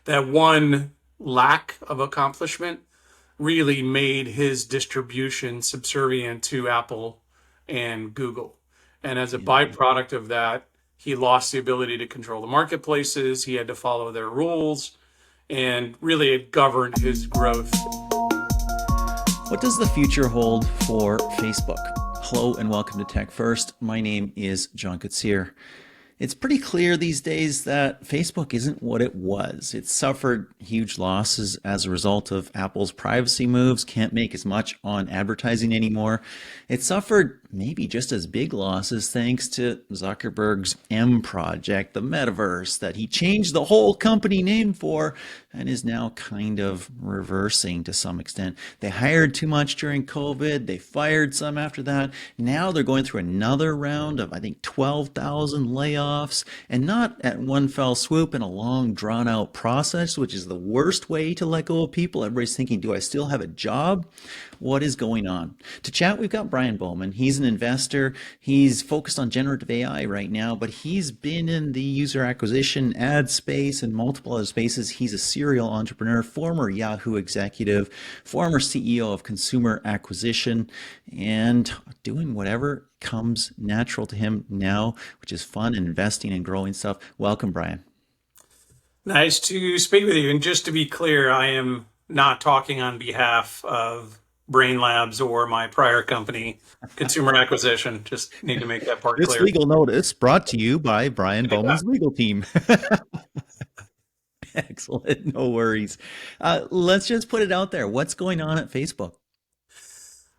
That one lack of accomplishment really made his distribution subservient to Apple and Google. And as a Yeah. byproduct of that, he lost the ability to control the marketplaces. He had to follow their rules, and really it governed his growth. What does the future hold for Facebook? Hello and welcome to Tech First. My name is John Koetsier. It's pretty clear these days that Facebook isn't what it was. It suffered huge losses as a result of Apple's privacy moves, can't make as much on advertising anymore. It suffered maybe just as big losses thanks to Zuckerberg's M project, the metaverse, that he changed the whole company name for and is now kind of reversing to some extent. They hired too much during COVID, they fired some after that. Now they're going through another round of, I think, 12,000 layoffs, and not at one fell swoop in a long, drawn out process, which is the worst way to let go of people. Everybody's thinking, do I still have a job? What is going on? To chat, we've got Brian Bowman. He's an investor. He's focused on generative AI right now, but he's been in the user acquisition ad space and multiple other spaces. He's a serial entrepreneur, former Yahoo executive, former CEO of consumer acquisition, and doing whatever comes natural to him now, which is fun and investing and growing stuff. Welcome, Brian. Nice to speak with you. And just to be clear, I am not talking on behalf of Brain Labs or my prior company, Consumer Acquisition. Just need to make that part This clear. legal notice brought to you by Brian Yeah. Bowman's legal team. Excellent. No worries. Let's just put it out there. What's going on at Facebook?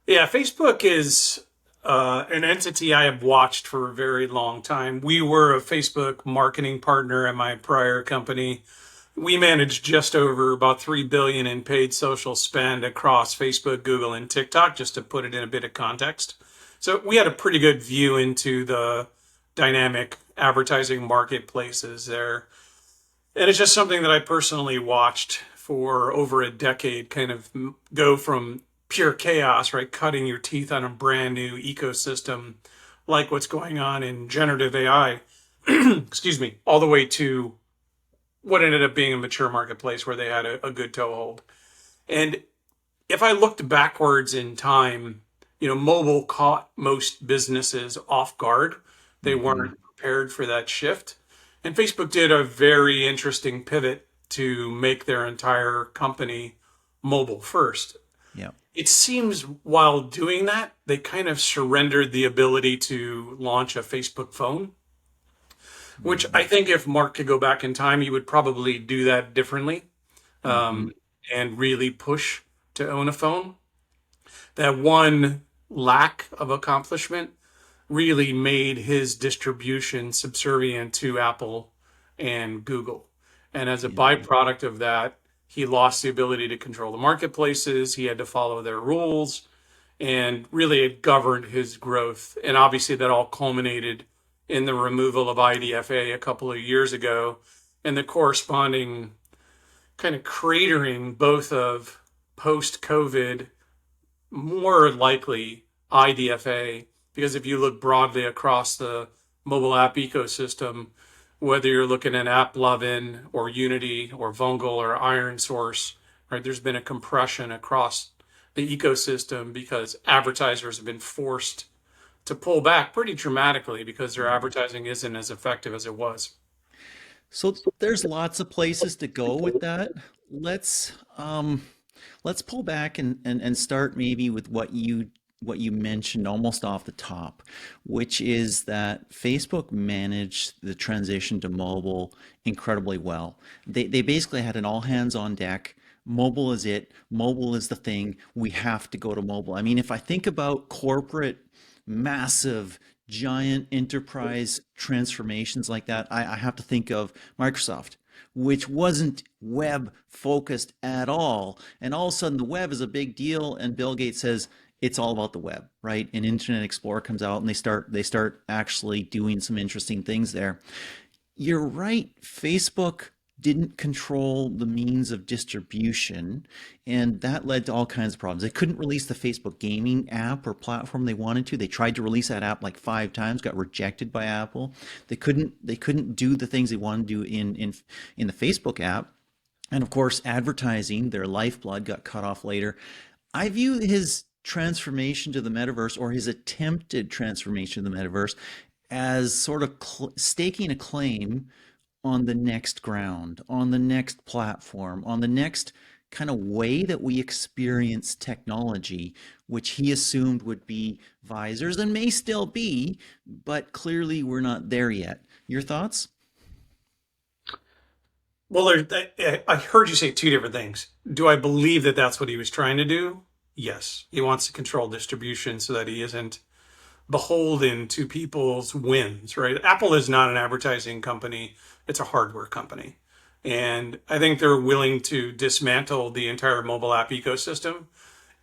Yeah, Facebook is an entity I have watched for a very long time. We were a Facebook marketing partner at my prior company. We managed just over about 3 billion in paid social spend across Facebook, Google, and TikTok, just to put it in a bit of context. So we had a pretty good view into the dynamic advertising marketplaces there. And it's just something that I personally watched for over a decade, kind of go from pure chaos, right? Cutting your teeth on a brand new ecosystem like what's going on in generative AI, excuse me, all the way to what ended up being a mature marketplace where they had a good toehold. And if I looked backwards in time, mobile caught most businesses off guard. They Hmm. weren't prepared for that shift. And Facebook did a very interesting pivot to make their entire company mobile first. Yeah. It seems while doing that, they kind of surrendered the ability to launch a Facebook phone, which I Hmm. think if Mark could go back in time, he would probably do that differently, Hmm. um, and really push to own a phone. That one lack of accomplishment really made his distribution subservient to Apple and Google. And as a Yeah. byproduct of that, he lost the ability to control the marketplaces. He had to follow their rules, and really it governed his growth. And obviously, that all culminated in the removal of IDFA a couple of years ago and the corresponding kind of cratering both of post COVID, more likely IDFA, because if you look broadly across the mobile app ecosystem, whether you're looking at AppLovin or Unity or Vungle or Iron Source, right, there's been a compression across the ecosystem because advertisers have been forced to pull back pretty dramatically because their Yeah. advertising isn't as effective as it was. So there's lots of places to go with that. Let's let's pull back and start maybe with what you mentioned almost off the top, which is that Facebook managed the transition to mobile incredibly well. They basically had an all hands on deck. Mobile is it. Mobile is the thing. We have to go to mobile. I mean, if I think about corporate, massive, giant enterprise transformations like that, I have to think of Microsoft, which wasn't web focused at all. And all of a sudden, the web is a big deal, and Bill Gates says it's all about the web, right? And Internet Explorer comes out, and they start actually doing some interesting things there. You're right. Facebook didn't control the means of distribution, and that led to all kinds of problems. They couldn't release the Facebook gaming app or platform they wanted to. They tried to release that app like 5 times, got rejected by Apple. They couldn't do the things they wanted to do in the Facebook app. And of course, advertising, their lifeblood, got cut off later. I view his transformation to the metaverse, or his attempted transformation to the metaverse, as sort of staking a claim on the next ground, on the next platform, on the next kind of way that we experience technology, which he assumed would be visors and may still be, but clearly we're not there yet. Your thoughts? Well, I heard you say two different things. Do I believe that that's what he was trying to do? Yes. He wants to control distribution so that he isn't beholden to people's whims, right? Apple is not an advertising company, it's a hardware company. And I think they're willing to dismantle the entire mobile app ecosystem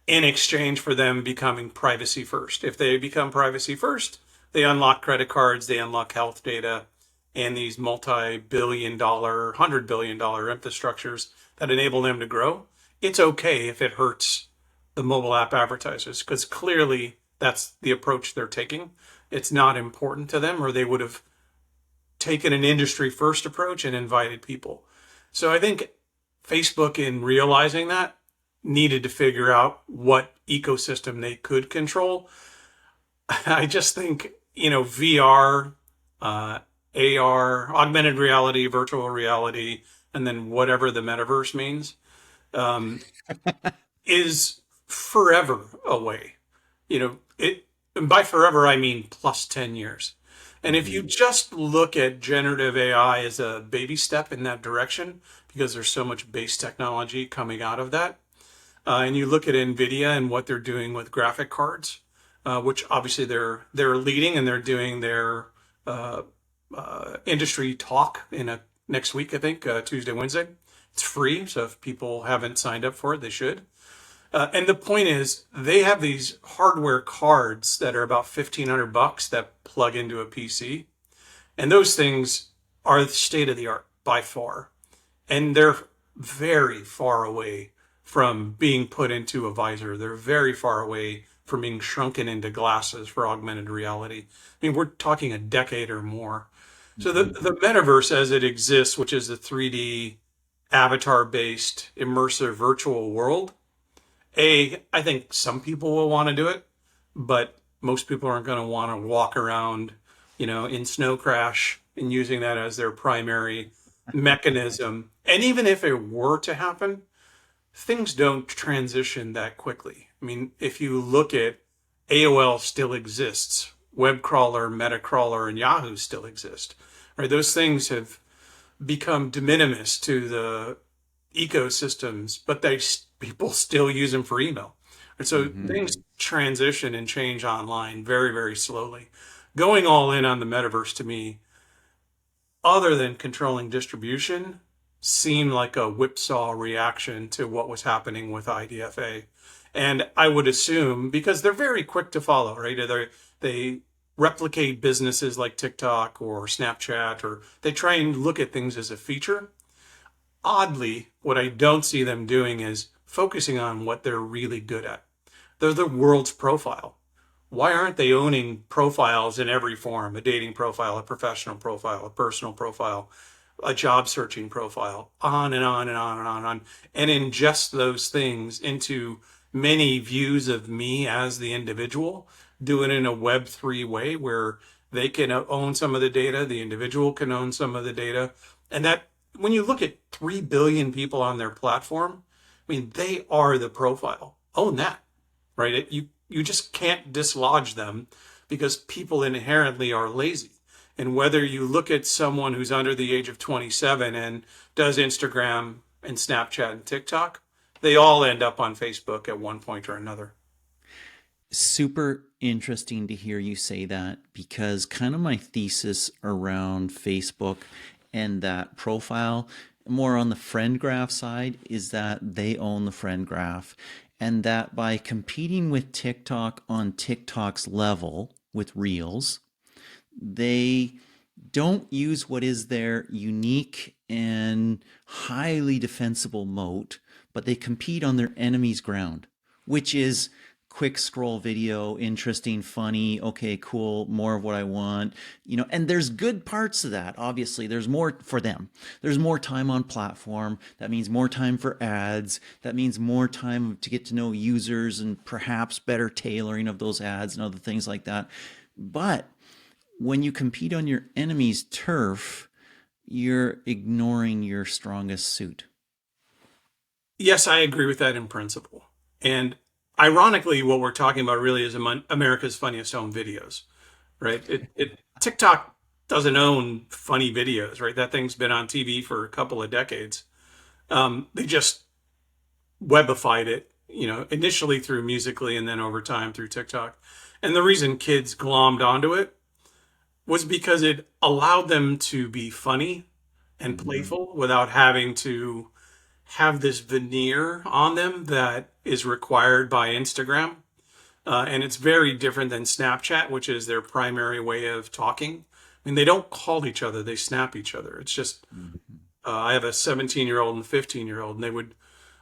in exchange for them becoming privacy first. If they become privacy first, they unlock credit cards, they unlock health data, and these multi-billion dollar, $100 billion infrastructures that enable them to grow. It's okay if it hurts the mobile app advertisers because clearly that's the approach they're taking. It's not important to them, or they would have taken an industry first approach and invited people. So I think Facebook, in realizing that, needed to figure out what ecosystem they could control. I just think, VR, AR, augmented reality, virtual reality, and then whatever the metaverse means, um, is forever away. And by forever, I mean plus 10 years. And if you Mm-hmm. just look at generative AI as a baby step in that direction, because there's so much base technology coming out of that, and you look at NVIDIA and what they're doing with graphic cards, which obviously they're leading and they're doing their uh, industry talk in next week, I think, Tuesday, Wednesday. It's free, so if people haven't signed up for it, they should. And the point is, they have these hardware cards that are about $1,500 that plug into a PC, and those things are state of the art by far, and they're very far away from being put into a visor. They're very far away from being shrunken into glasses for augmented reality. I mean, we're talking a decade or more. So the, Mm-hmm. the metaverse as it exists, which is a 3D avatar based immersive virtual world, I think some people will want to do it, but most people aren't going to want to walk around, in snow crash and using that as their primary mechanism. And even if it were to happen, things don't transition that quickly. I mean, if you look at AOL still exists, web crawler, meta crawler, and Yahoo still exist, right? Those things have become de minimis to the ecosystems, but people still use them for email. And so Mm-hmm. things transition and change online very, very slowly. Going all in on the metaverse to me, other than controlling distribution, seemed like a whipsaw reaction to what was happening with IDFA. And I would assume because they're very quick to follow, right? They replicate businesses like TikTok or Snapchat, or they try and look at things as a feature. Oddly, what I don't see them doing is focusing on what they're really good at. They're the world's profile. Why aren't they owning profiles in every form? A dating profile, a professional profile, a personal profile, a job searching profile, on and on and on and on and on, and ingest those things into many views of me as the individual, do it in a Web3 way where they can own some of the data, the individual can own some of the data. And that, when you look at 3 billion people on their platform, I mean, they are the profile. Own that, right? You just can't dislodge them because people inherently are lazy. And whether you look at someone who's under the age of 27 and does Instagram and Snapchat and TikTok, they all end up on Facebook at one point or another. Super interesting to hear you say that, because kind of my thesis around Facebook and that profile, more on the friend graph side, is that they own the friend graph, and that by competing with TikTok on TikTok's level with Reels, they don't use what is their unique and highly defensible moat, but they compete on their enemy's ground, which is quick scroll video, interesting, funny, okay, cool, more of what I want, and there's good parts of that. Obviously, there's more for them. There's more time on platform. That means more time for ads. That means more time to get to know users and perhaps better tailoring of those ads and other things like that. But when you compete on your enemy's turf, you're ignoring your strongest suit. Yes, I agree with that in principle. And ironically, what we're talking about really is America's Funniest Home Videos, right? TikTok doesn't own funny videos, right? That thing's been on TV for a couple of decades. They just webified it, initially through Musically and then over time through TikTok. And the reason kids glommed onto it was because it allowed them to be funny and Mm-hmm. playful without having to have this veneer on them that is required by Instagram. And it's very different than Snapchat, which is their primary way of talking. I mean, they don't call each other, they snap each other. It's just, Mm-hmm. I have a 17-year-old and a 15-year-old, and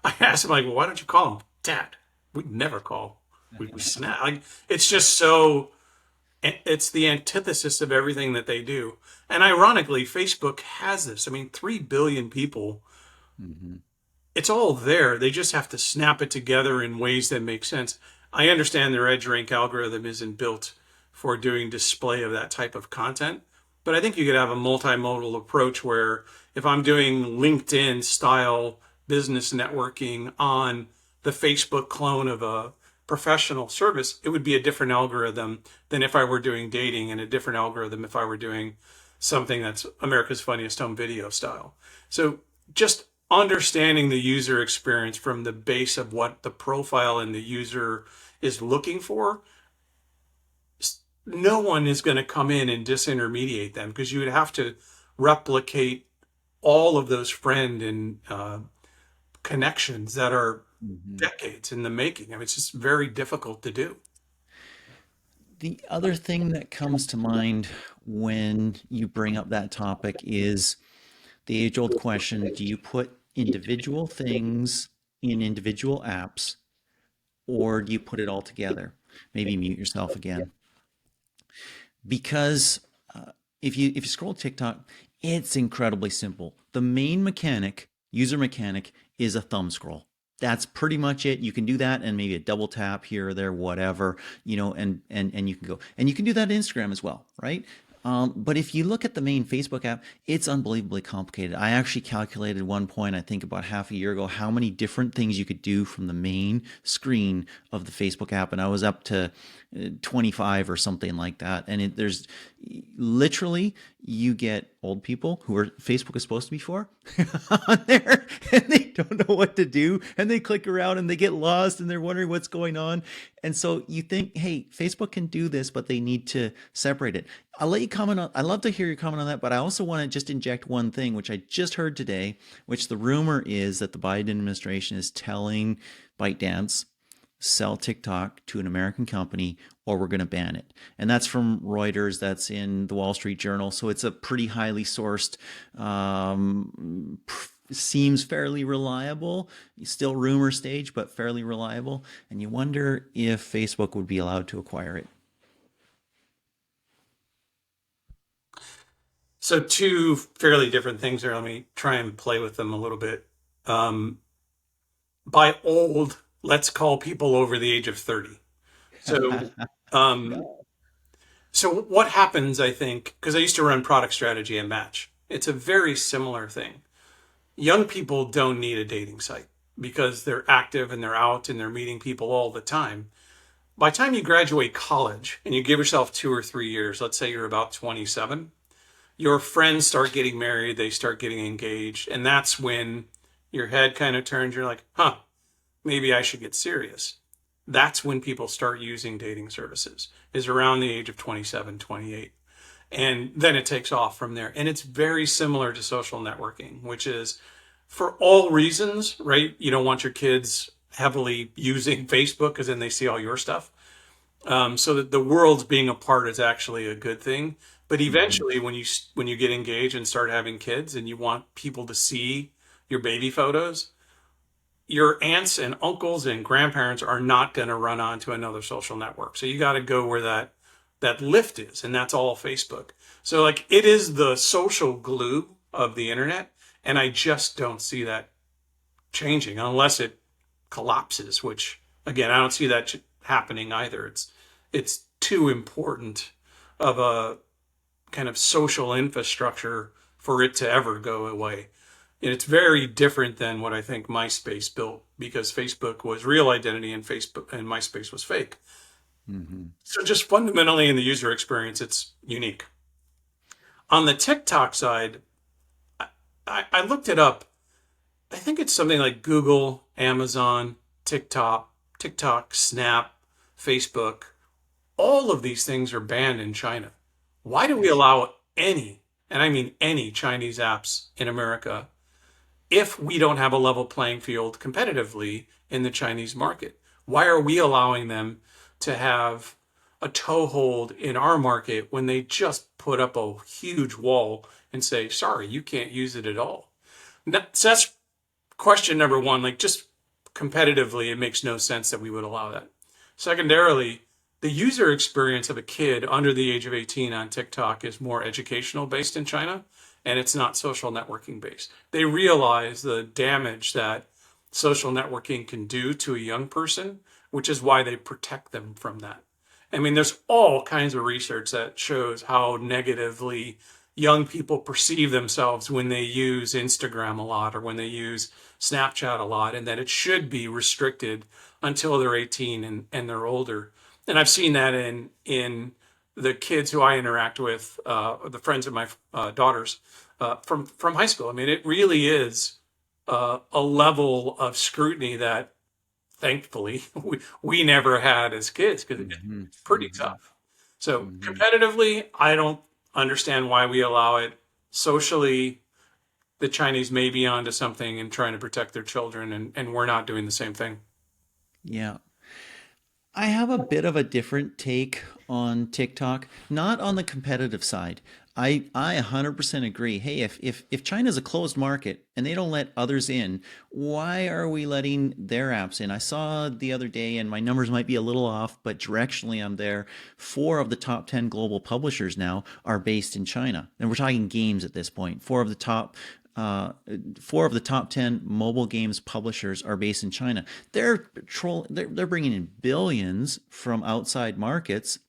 I asked them, like, well, why don't you call them Dad? We never call. We snap. Like, it's just so, it's the antithesis of everything that they do. And ironically, Facebook has this. I mean, 3 billion people, Mm-hmm. it's all there. They just have to snap it together in ways that make sense. I understand their EdgeRank algorithm isn't built for doing display of that type of content, but I think you could have a multimodal approach where if I'm doing LinkedIn style business networking on the Facebook clone of a professional service, it would be a different algorithm than if I were doing dating, and a different algorithm if I were doing something that's America's Funniest Home Video style. So just understanding the user experience from the base of what the profile and the user is looking for, no one is going to come in and disintermediate them, because you would have to replicate all of those friend and connections that are Mm-hmm. decades in the making. I mean, it's just very difficult to do. The other thing that comes to mind when you bring up that topic is the age old question: do you put individual things in individual apps, or do you put it all together? Maybe mute yourself again. Because if you scroll TikTok, it's incredibly simple. The main mechanic, user mechanic, is a thumb scroll. That's pretty much it. You can do that and maybe a double tap here or there, whatever, and you can go. And you can do that in Instagram as well, right? But if you look at the main Facebook app, it's unbelievably complicated. I actually calculated one point, I think about half a year ago, how many different things you could do from the main screen of the Facebook app, and I was up to 25 or something like that. And there's literally, you get old people who are Facebook is supposed to be for on there, and they don't know what to do, and they click around and they get lost and they're wondering what's going on. And so you think, hey, Facebook can do this, but they need to separate it. I'll let you comment on, I'd love to hear your comment on that, but I also want to just inject one thing, which I just heard today, which the rumor is that the Biden administration is telling ByteDance, sell TikTok to an American company or we're going to ban it. And that's from Reuters, that's in the Wall Street Journal. So it's a pretty highly sourced, seems fairly reliable, still rumor stage, but fairly reliable. And you wonder if Facebook would be allowed to acquire it. So two fairly different things there. Let me try and play with them a little bit. Um, by old, let's call people over the age of 30. So, um, so what happens, I think, because I used to run product strategy at Match, it's a very similar thing. Young people don't need a dating site because they're active and they're out and they're meeting people all the time. By the time you graduate college and you give yourself 2 or 3 years, let's say you're about 27, your friends start getting married, they start getting engaged, and that's when your head kind of turns. You're like, huh, maybe I should get serious. That's when people start using dating services, is around the age of 27, 28. And then it takes off from there. And it's very similar to social networking, which is for all reasons, right? You don't want your kids heavily using Facebook because then they see all your stuff. So that the world's being apart is actually a good thing. But Mhm. eventually, when you get engaged and start having kids, and you want people to see your baby photos, your aunts and uncles and grandparents are not going to run onto another social network. So you got to go where that lift is, and that's all Facebook. So like it is the social glue of the internet, and I just don't see that changing unless it collapses, which again, I don't see that happening either. It's too important of a kind of social infrastructure for it to ever go away. And it's very different than what I think MySpace built because Facebook was real identity and Facebook and MySpace was fake. Hmm. So just fundamentally in the user experience, it's unique. On the TikTok side, I looked it up. I think it's something like Google, Amazon, TikTok, Snap, Facebook. All of these things are banned in China. Why do we allow any, and I mean any Chinese apps in America if we don't have a level playing field competitively in the Chinese market? Why are we allowing them to have a toehold in our market when they just put up a huge wall and say, sorry, you can't use it at all? So that's question number one. Like, just competitively, it makes no sense that we would allow that. Secondarily, the user experience of a kid under the age of 18 on TikTok is more educational based in China, and it's not social networking based. They realize the damage that social networking can do to a young person, which is why they protect them from that. I mean, there's all kinds of research that shows how negatively young people perceive themselves when they use Instagram a lot or when they use Snapchat a lot, and that it should be restricted until they're 18 and they're older. And I've seen that in the kids who I interact with, the friends of my daughters from high school. I mean, it really is a level of scrutiny that thankfully we never had as kids because Hmm. it's pretty Hmm. tough. So Hmm. competitively, I don't understand why we allow it. Socially, the Chinese may be onto something and trying to protect their children, and we're not doing the same thing. Yeah. I have a bit of a different take on TikTok, not on the competitive side. I 100% agree. Hey, if China's a closed market and they don't let others in, why are we letting their apps in? I saw the other day, and my numbers might be a little off, but directionally I'm there. Four of the top 10 global publishers now are based in China. And we're talking games at this point. Uh, four of the top 10 mobile games publishers are based in China. They're bringing in billions from outside markets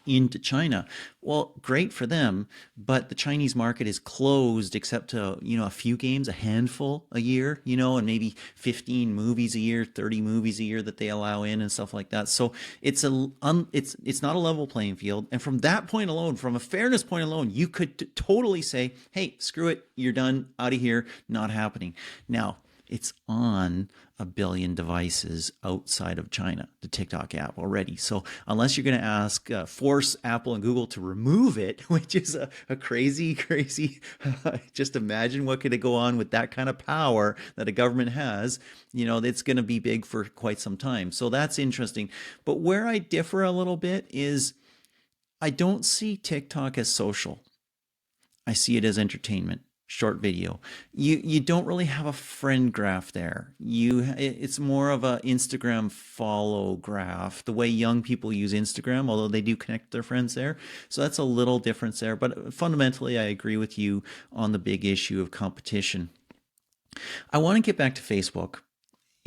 into China. Well, great for them, but the Chinese market is closed except to, a few games, a handful a year, and maybe 15 movies a year, 30 movies a year that they allow in and stuff like that. So it's not a level playing field. And from that point alone, from a fairness point alone, you could totally say, "Hey, screw it. You're done, out of here, not happening." Now, it's on a billion devices outside of China, the TikTok app already. So unless you're going to force Apple and Google to remove it, which is a crazy, crazy, just imagine what could go on with that kind of power that a government has, it's going to be big for quite some time. So that's interesting. But where I differ a little bit is I don't see TikTok as social. I see it as entertainment, short video. You don't really have a friend graph there. It's more of a Instagram follow graph, the way young people use Instagram, although they do connect their friends there. So that's a little difference there, but fundamentally I agree with you on the big issue of competition. I want to get back to Facebook.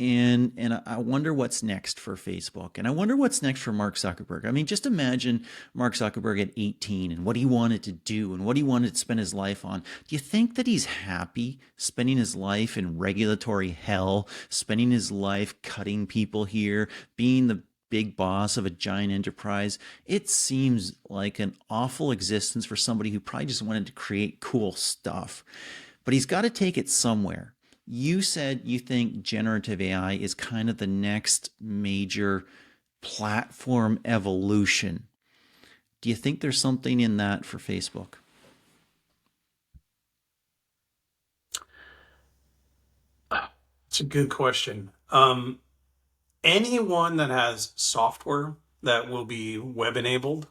And I wonder what's next for Facebook. And I wonder what's next for Mark Zuckerberg. I mean, just imagine Mark Zuckerberg at 18 and what he wanted to do and what he wanted to spend his life on. Do you think that he's happy spending his life in regulatory hell, spending his life cutting people here, being the big boss of a giant enterprise? It seems like an awful existence for somebody who probably just wanted to create cool stuff. But he's got to take it somewhere. You said you think generative AI is kind of the next major platform evolution. Do you think there's something in that for Facebook? It's a good question. Anyone that has software that will be web enabled,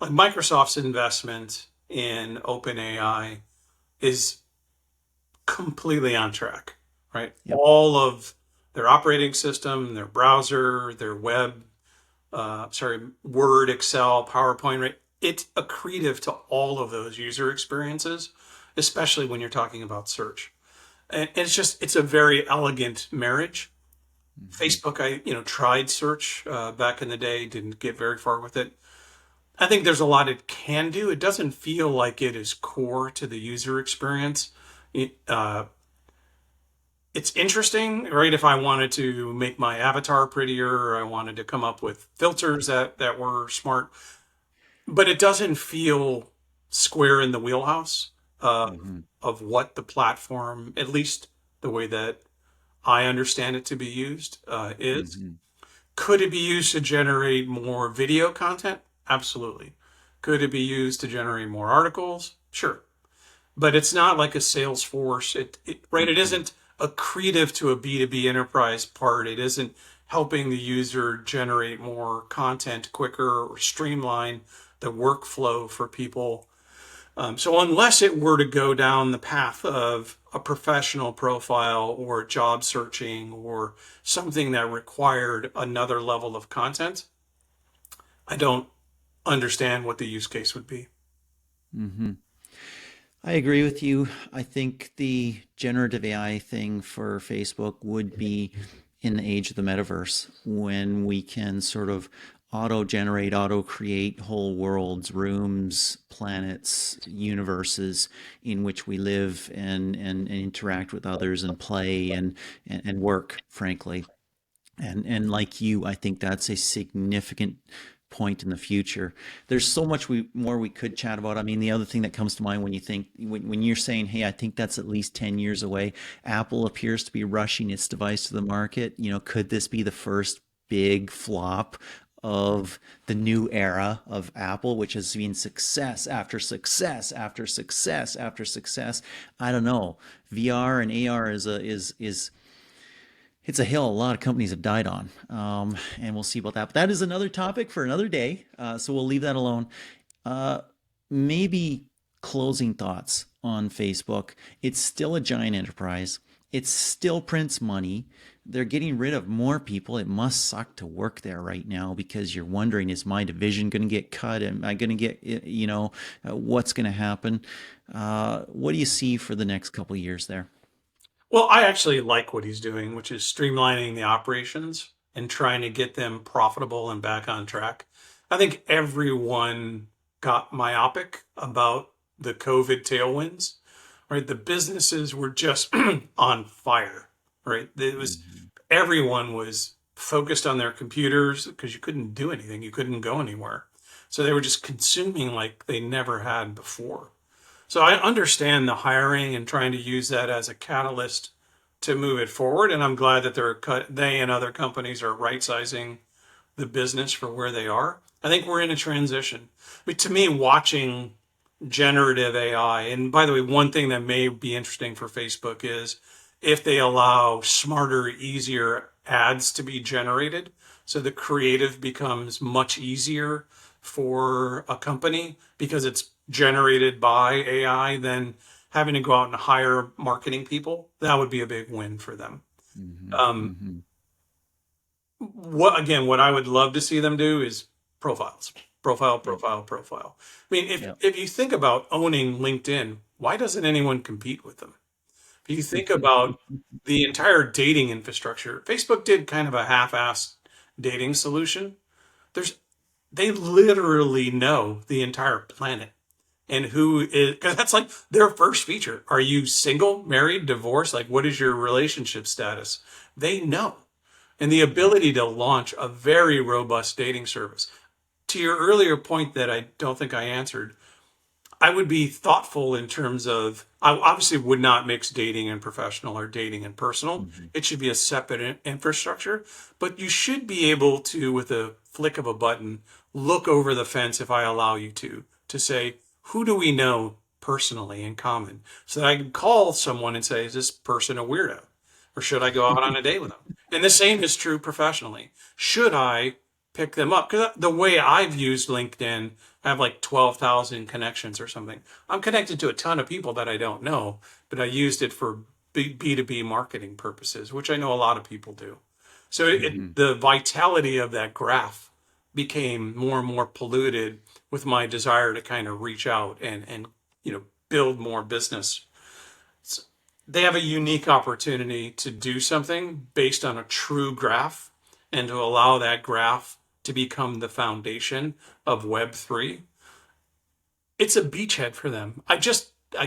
like Microsoft's investment in OpenAI is completely on track, right? Yep. All of their operating system, their browser, their web, Word, Excel, PowerPoint, right? It's accretive to all of those user experiences, especially when you're talking about search. And it's a very elegant marriage. Hmm. Facebook, I tried search back in the day, didn't get very far with it. I think there's a lot it can do. It doesn't feel like it is core to the user experience. It, it's interesting, right? If I wanted to make my avatar prettier, or I wanted to come up with filters that were smart, but it doesn't feel square in the wheelhouse Hmm. of what the platform, at least the way that I understand it to be used, is. Hmm. Could it be used to generate more video content? Absolutely. Could it be used to generate more articles? Sure. But it's not like a Salesforce. Right? It Hmm. isn't accretive to a B2B enterprise part. It isn't helping the user generate more content quicker or streamline the workflow for people. So unless it were to go down the path of a professional profile or job searching or something that required another level of content, I don't understand what the use case would be. Hmm. I agree with you. I think the generative AI thing for Facebook would be in the age of the metaverse when we can sort of auto generate, auto create whole worlds, rooms, planets, universes in which we live and interact with others and play and work, frankly. And like you, I think that's a significant point in the future. There's so much more we could chat about. I mean, the other thing that comes to mind when you think when you're saying, "Hey, I think that's at least 10 years away." Apple appears to be rushing its device to the market. Could this be the first big flop of the new era of Apple, which has been success after success after success after success? I don't know. VR and AR is it's a hill a lot of companies have died on, and we'll see about that. But that is another topic for another day, so we'll leave that alone. Uh, Maybe closing thoughts on Facebook. It's still a giant enterprise. It still prints money. They're getting rid of more people. It must suck to work there right now because you're wondering, is my division going to get cut? Am I going to get, what's going to happen? What do you see for the next couple of years there? Well, I actually like what he's doing, which is streamlining the operations and trying to get them profitable and back on track. I think everyone got myopic about the COVID tailwinds, right? The businesses were just on fire, right? It was Mhm. everyone was focused on their computers because you couldn't do anything, you couldn't go anywhere. So they were just consuming like they never had before. So I understand the hiring and trying to use that as a catalyst to move it forward. And I'm glad that they and other companies are right sizing the business for where they are. I think we're in a transition. But to me, watching generative AI, and by the way, one thing that may be interesting for Facebook is if they allow smarter, easier ads to be generated. So the creative becomes much easier for a company because it's generated by AI than having to go out and hire marketing people. That would be a big win for them. Mhm. Um, Mhm. what I would love to see them do is profiles, profile, Yep. profile, profile. I mean, if Yep. if you think about owning LinkedIn, why doesn't anyone compete with them? If you think about the entire dating infrastructure, Facebook did kind of a half-assed dating solution. There's they literally know the entire planet and who is because that's like their first feature. Are you single, married, divorced? Like, what is your relationship status? They know. And the Yep. ability to launch a very robust dating service. To your earlier point that I don't think I answered, I would be thoughtful in terms of I obviously would not mix dating and professional or dating and personal. Mhm. It should be a separate infrastructure, but you should be able to, with a flick of a button, look over the fence if I allow you to say, who do we know personally in common? So that I can call someone and say, is this person a weirdo? Or should I go out on a date with them? And the same is true professionally. Should I pick them up? Because the way I've used LinkedIn, I have like 12,000 connections or something. I'm connected to a ton of people that I don't know, but I used it for B2B marketing purposes, which I know a lot of people do. So Hmm. the vitality of that graph became more and more polluted with my desire to kind of reach out and build more business. They have a unique opportunity to do something based on a true graph and to allow that graph to become the foundation of Web3. It's a beachhead for them. I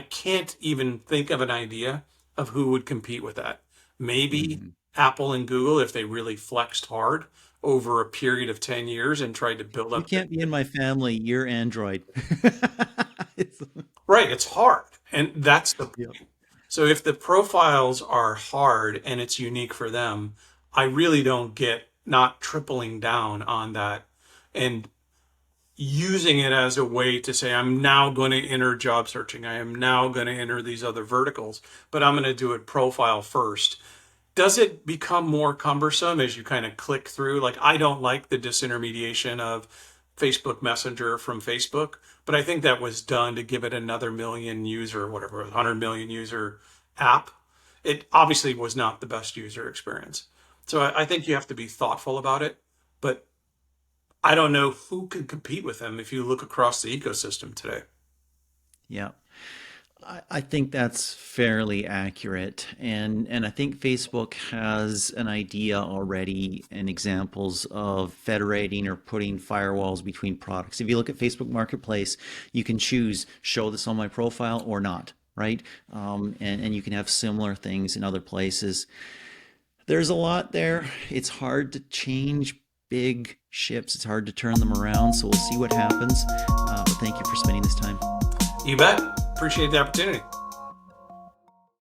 can't even think of an idea of who would compete with that. Maybe Hmm. Apple and Google if they really flexed hard over a period of 10 years and tried to build You up the can't be in my family. You're Android. It's, right, it's hard. And that's the yeah. point. So if the profiles are hard and it's unique for them, I really don't get not tripling down on that and using it as a way to say, I'm now going to enter job searching. I am now going to enter these other verticals, but I'm going to do it profile first. Does it become more cumbersome as you kind of click through? Like, I don't like the disintermediation of Facebook Messenger from Facebook, but I think that was done to give it another million user, whatever, 100 million user app. It obviously was not the best user experience. So I think you have to be thoughtful about it. But I don't know who can compete with them if you look across the ecosystem today. Yeah. I think that's fairly accurate. And I think Facebook has an idea already and examples of federating or putting firewalls between products. If you look at Facebook Marketplace, you can choose show this on my profile or not, right? And you can have similar things in other places. There's a lot there. It's hard to change big ships. It's hard to turn them around. So we'll see what happens. But thank you for spending this time. You bet. Appreciate the opportunity.